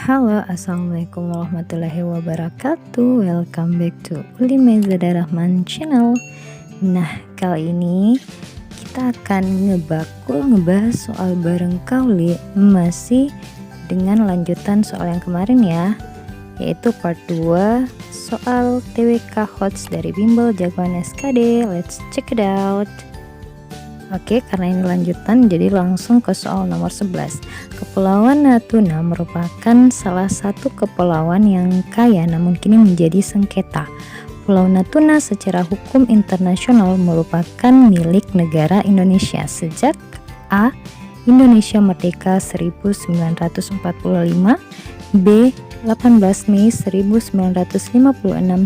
Halo, assalamualaikum warahmatullahi wabarakatuh. Welcome back to Ulimezada Rahman channel. Nah, kali ini kita akan ngebahas soal bareng kauli, masih dengan lanjutan soal yang kemarin ya, yaitu part 2 soal TWK HOTS dari Bimbel Jagoan SKD. Let's check it out. Oke, karena ini lanjutan, jadi langsung ke soal nomor 11. Kepulauan Natuna merupakan salah satu kepulauan yang kaya namun kini menjadi sengketa. Pulau Natuna secara hukum internasional merupakan milik negara Indonesia sejak A. Indonesia merdeka 1945, B. 18 Mei 1956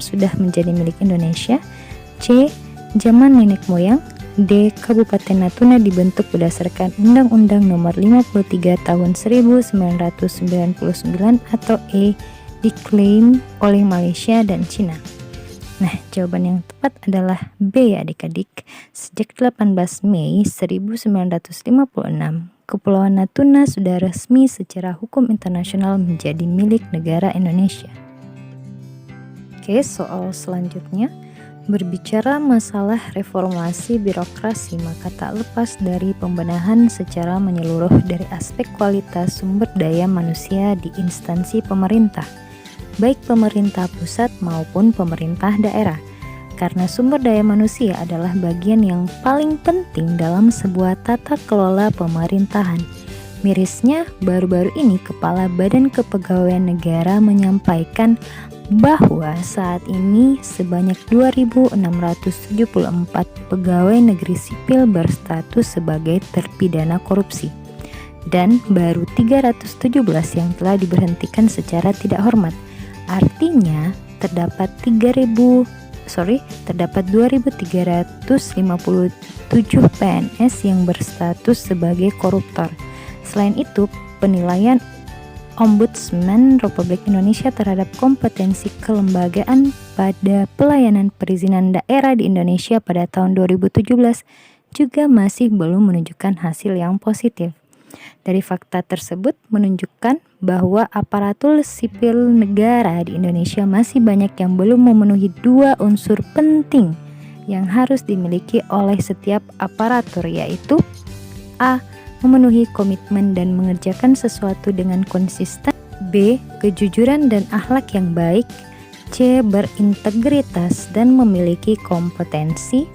sudah menjadi milik Indonesia, C. Zaman nenek moyang, D. Kabupaten Natuna dibentuk berdasarkan Undang-Undang Nomor 53 Tahun 1999, atau E. Diklaim oleh Malaysia dan Cina. Nah, jawaban yang tepat adalah B ya adik-adik. Sejak 18 Mei 1956, Kepulauan Natuna sudah resmi secara hukum internasional menjadi milik negara Indonesia. Oke, soal selanjutnya. Berbicara masalah reformasi birokrasi, maka tak lepas dari pembenahan secara menyeluruh dari aspek kualitas sumber daya manusia di instansi pemerintah, baik pemerintah pusat maupun pemerintah daerah. Karena sumber daya manusia adalah bagian yang paling penting dalam sebuah tata kelola pemerintahan. Mirisnya, baru-baru ini Kepala Badan Kepegawaian Negara menyampaikan bahwa saat ini sebanyak 2.674 pegawai negeri sipil berstatus sebagai terpidana korupsi dan baru 317 yang telah diberhentikan secara tidak hormat. Artinya terdapat 2.357 PNS yang berstatus sebagai koruptor. Selain itu, penilaian Ombudsman Republik Indonesia terhadap kompetensi kelembagaan pada pelayanan perizinan daerah di Indonesia pada tahun 2017 juga masih belum menunjukkan hasil yang positif. Dari fakta tersebut menunjukkan bahwa aparatur sipil negara di Indonesia masih banyak yang belum memenuhi dua unsur penting yang harus dimiliki oleh setiap aparatur, yaitu A. Memenuhi komitmen dan mengerjakan sesuatu dengan konsisten, B. Kejujuran dan akhlak yang baik, C. Berintegritas dan memiliki kompetensi,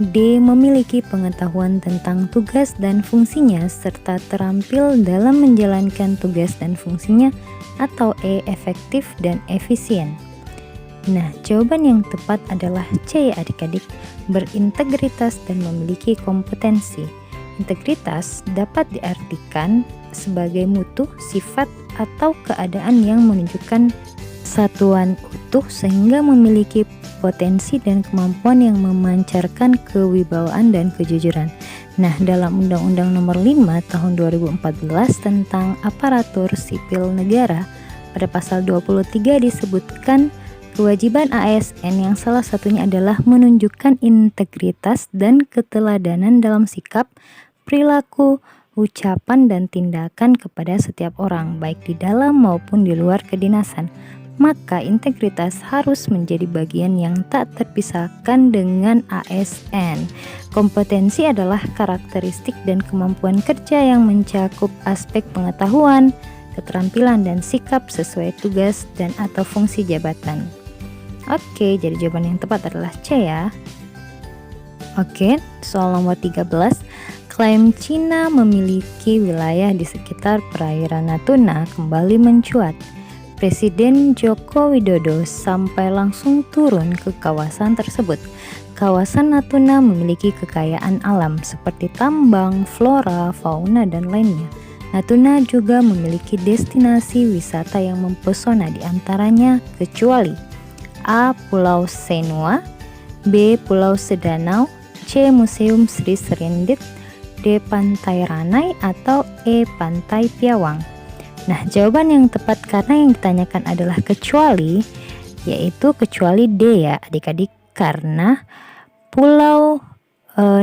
D. Memiliki pengetahuan tentang tugas dan fungsinya serta terampil dalam menjalankan tugas dan fungsinya, atau E. Efektif dan efisien. Nah, jawaban yang tepat adalah C ya adik-adik, berintegritas dan memiliki kompetensi. Integritas dapat diartikan sebagai mutu, sifat, atau keadaan yang menunjukkan satuan utuh sehingga memiliki potensi dan kemampuan yang memancarkan kewibawaan dan kejujuran. Nah, dalam Undang-Undang Nomor 5 Tahun 2014 tentang Aparatur Sipil Negara, pada pasal 23 disebutkan kewajiban ASN yang salah satunya adalah menunjukkan integritas dan keteladanan dalam sikap, perilaku, ucapan, dan tindakan kepada setiap orang, baik di dalam maupun di luar kedinasan. Maka integritas harus menjadi bagian yang tak terpisahkan dengan ASN. Kompetensi adalah karakteristik dan kemampuan kerja yang mencakup aspek pengetahuan, keterampilan, dan sikap sesuai tugas dan atau fungsi jabatan. Oke, jadi jawaban yang tepat adalah C ya. Oke, soal nomor 13. Klaim Cina memiliki wilayah di sekitar perairan Natuna kembali mencuat. Presiden Joko Widodo sampai langsung turun ke kawasan tersebut. Kawasan Natuna memiliki kekayaan alam seperti tambang, flora, fauna, dan lainnya. Natuna juga memiliki destinasi wisata yang mempesona, diantaranya kecuali A. Pulau Senua, B. Pulau Sedanau, C. Museum Sri Serendit, D. Pantai Ranai, atau E. Pantai Piawang. Nah, jawaban yang tepat karena yang ditanyakan adalah kecuali, yaitu kecuali D ya adik-adik, karena Pulau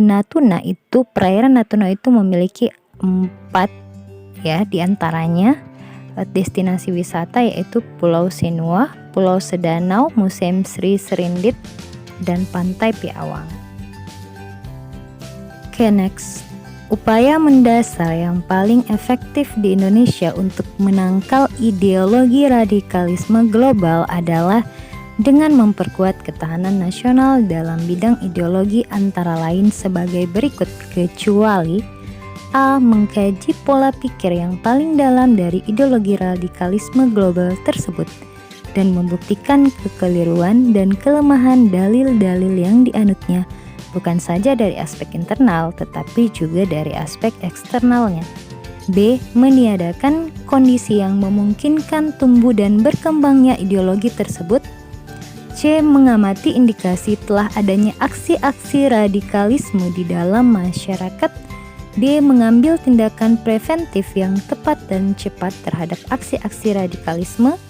Natuna itu, perairan Natuna itu memiliki 4 ya, diantaranya destinasi wisata yaitu Pulau Senua, Pulau Sedanau, Museum Sri Serindit, dan Pantai Piawang. Oke, next. Upaya mendasar yang paling efektif di Indonesia untuk menangkal ideologi radikalisme global adalah dengan memperkuat ketahanan nasional dalam bidang ideologi antara lain sebagai berikut, kecuali A. Mengkaji pola pikir yang paling dalam dari ideologi radikalisme global tersebut dan membuktikan kekeliruan dan kelemahan dalil-dalil yang dianutnya, bukan saja dari aspek internal tetapi juga dari aspek eksternalnya. B. Meniadakan kondisi yang memungkinkan tumbuh dan berkembangnya ideologi tersebut. C. Mengamati indikasi telah adanya aksi-aksi radikalisme di dalam masyarakat. D. Mengambil tindakan preventif yang tepat dan cepat terhadap aksi-aksi radikalisme.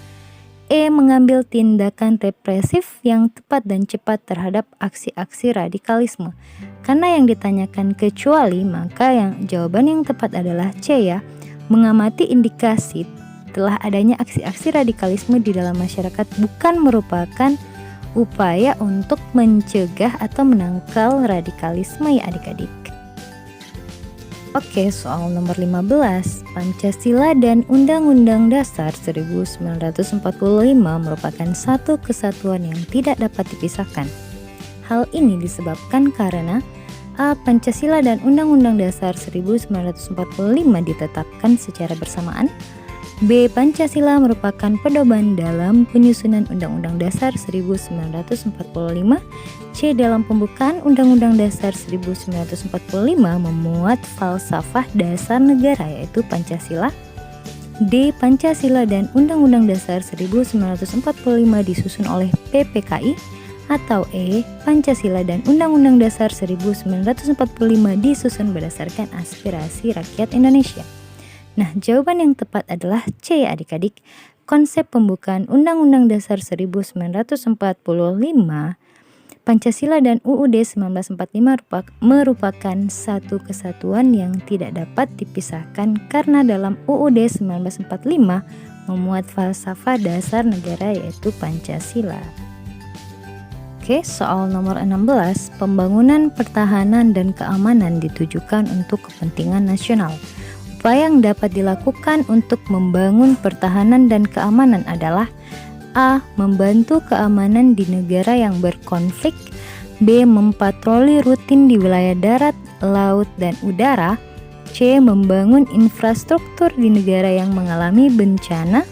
E. Mengambil tindakan represif yang tepat dan cepat terhadap aksi-aksi radikalisme. Karena yang ditanyakan kecuali, maka jawaban yang tepat adalah C ya. Mengamati indikasi telah adanya aksi-aksi radikalisme di dalam masyarakat bukan merupakan upaya untuk mencegah atau menangkal radikalisme ya adik-adik. Oke, soal nomor 15. Pancasila dan Undang-Undang Dasar 1945 merupakan satu kesatuan yang tidak dapat dipisahkan. Hal ini disebabkan karena A. Pancasila dan Undang-Undang Dasar 1945 ditetapkan secara bersamaan. B. Pancasila merupakan pedoman dalam penyusunan Undang-Undang Dasar 1945. C. Dalam pembukaan Undang-Undang Dasar 1945 memuat falsafah dasar negara yaitu Pancasila. D. Pancasila dan Undang-Undang Dasar 1945 disusun oleh PPKI. Atau E. Pancasila dan Undang-Undang Dasar 1945 disusun berdasarkan aspirasi rakyat Indonesia. Nah, jawaban yang tepat adalah C ya adik-adik. Konsep pembukaan Undang-Undang Dasar 1945, Pancasila dan UUD 1945 merupakan satu kesatuan yang tidak dapat dipisahkan karena dalam UUD 1945 memuat falsafah dasar negara yaitu Pancasila. Oke, soal nomor 16. Pembangunan pertahanan dan keamanan ditujukan untuk kepentingan nasional. Upaya yang dapat dilakukan untuk membangun pertahanan dan keamanan adalah A. Membantu keamanan di negara yang berkonflik. B. Mempatroli rutin di wilayah darat, laut, dan udara. C. Membangun infrastruktur di negara yang mengalami bencana.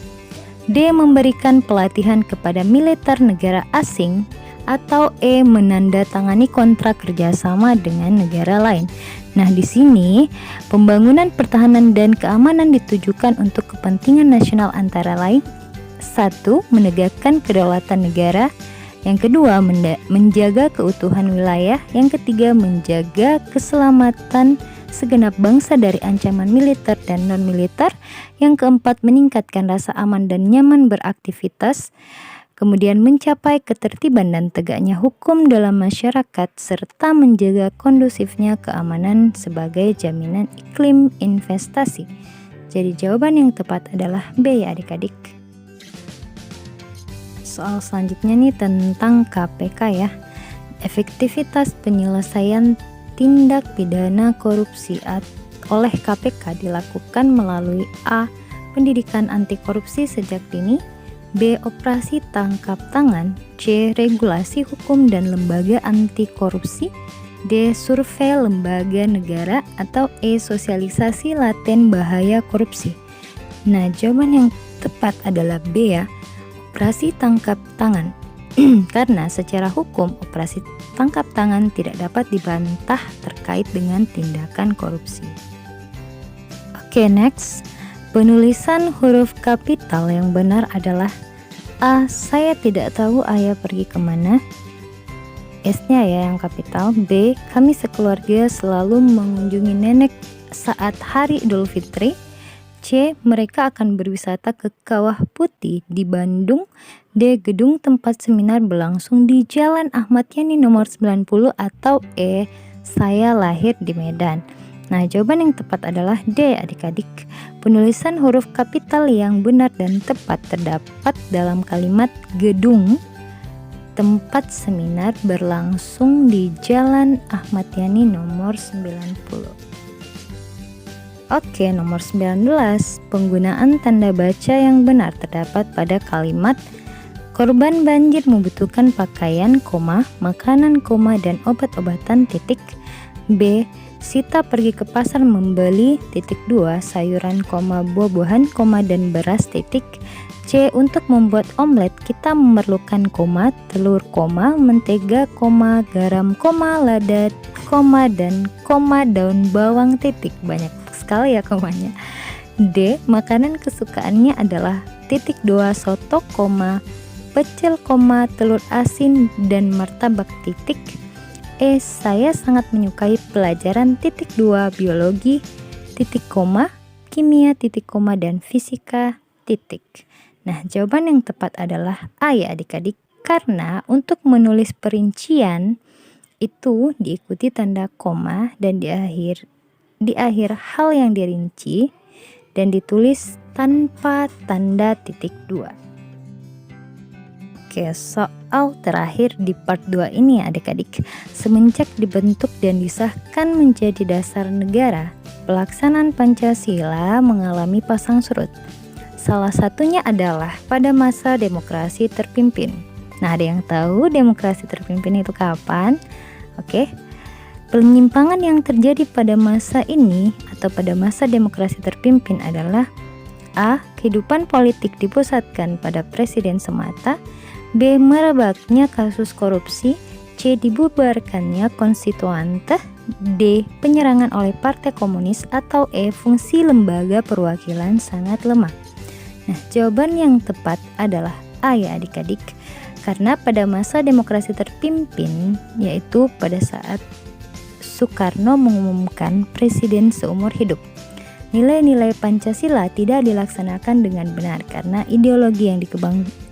D. Memberikan pelatihan kepada militer negara asing. Atau E. Menandatangani kontrak kerjasama dengan negara lain. Nah, di sini pembangunan pertahanan dan keamanan ditujukan untuk kepentingan nasional antara lain 1. Menegakkan kedaulatan negara. Yang kedua, menjaga keutuhan wilayah. Yang ketiga, menjaga keselamatan segenap bangsa dari ancaman militer dan non-militer. Yang keempat, meningkatkan rasa aman dan nyaman beraktivitas. Kemudian mencapai ketertiban dan tegaknya hukum dalam masyarakat serta menjaga kondusifnya keamanan sebagai jaminan iklim investasi. Jadi jawaban yang tepat adalah B ya adik-adik. Soal selanjutnya nih tentang KPK ya. Efektivitas penyelesaian tindak pidana korupsi oleh KPK dilakukan melalui A. Pendidikan anti korupsi sejak dini. B. Operasi tangkap tangan. C. Regulasi hukum dan lembaga anti korupsi. D. Survei lembaga negara. Atau E. Sosialisasi laten bahaya korupsi. Nah, jawaban yang tepat adalah B ya, operasi tangkap tangan. Karena secara hukum operasi tangkap tangan tidak dapat dibantah terkait dengan tindakan korupsi. Oke, next. Penulisan huruf kapital yang benar adalah A. Saya tidak tahu ayah pergi kemana. S-nya ya yang kapital. B. Kami sekeluarga selalu mengunjungi nenek saat hari Idul Fitri. C. Mereka akan berwisata ke Kawah Putih di Bandung. D. Gedung tempat seminar berlangsung di Jalan Ahmad Yani nomor 90. Atau E. Saya lahir di Medan. Nah, jawaban yang tepat adalah D, adik-adik. Penulisan huruf kapital yang benar dan tepat terdapat dalam kalimat gedung tempat seminar berlangsung di Jalan Ahmad Yani nomor 90. Oke, nomor 19. Penggunaan tanda baca yang benar terdapat pada kalimat korban banjir membutuhkan pakaian, makanan, dan obat-obatan, titik. B. Sita pergi ke pasar membeli, titik 2, sayuran, buah-buahan, dan beras, titik. C. Untuk membuat omelet kita memerlukan, telur, mentega, garam, lada, dan daun bawang, titik. Banyak sekali ya komanya. D. Makanan kesukaannya adalah, titik 2, soto, pecel, telur asin, dan martabak, titik. E. Saya sangat menyukai pelajaran, titik 2, biologi, titik, kimia, titik, dan fisika, titik. Nah, jawaban yang tepat adalah A ya adik-adik, karena untuk menulis perincian itu diikuti tanda koma dan di akhir hal yang dirinci dan ditulis tanpa tanda titik 2. Oke, soal terakhir di part 2 ini adik-adik. Semenjak dibentuk dan disahkan menjadi dasar negara, pelaksanaan Pancasila mengalami pasang surut. Salah satunya adalah pada masa demokrasi terpimpin. Nah, ada yang tahu demokrasi terpimpin itu kapan? Oke. Penyimpangan yang terjadi pada masa ini atau pada masa demokrasi terpimpin adalah A. Kehidupan politik dipusatkan pada presiden semata. B. Merebaknya kasus korupsi. C. Dibubarkannya konstituante. D. Penyerangan oleh partai komunis. Atau E. Fungsi lembaga perwakilan sangat lemah. Nah, jawaban yang tepat adalah A ya adik-adik, karena pada masa demokrasi terpimpin, yaitu pada saat Soekarno mengumumkan presiden seumur hidup, nilai-nilai Pancasila tidak dilaksanakan dengan benar karena ideologi yang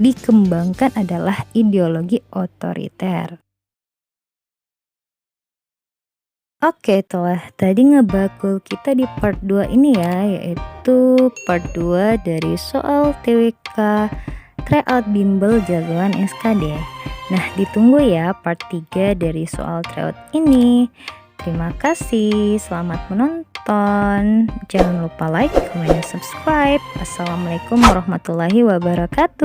dikembangkan adalah ideologi otoriter. Oke, telah tadi ngebakul kita di part 2 ini ya, yaitu part 2 dari soal TWK Tryout Bimbel Jagoan SKD. Nah, ditunggu ya part 3 dari soal tryout ini. Terima kasih, selamat menonton. Jangan lupa like, comment, dan subscribe. Assalamualaikum warahmatullahi wabarakatuh.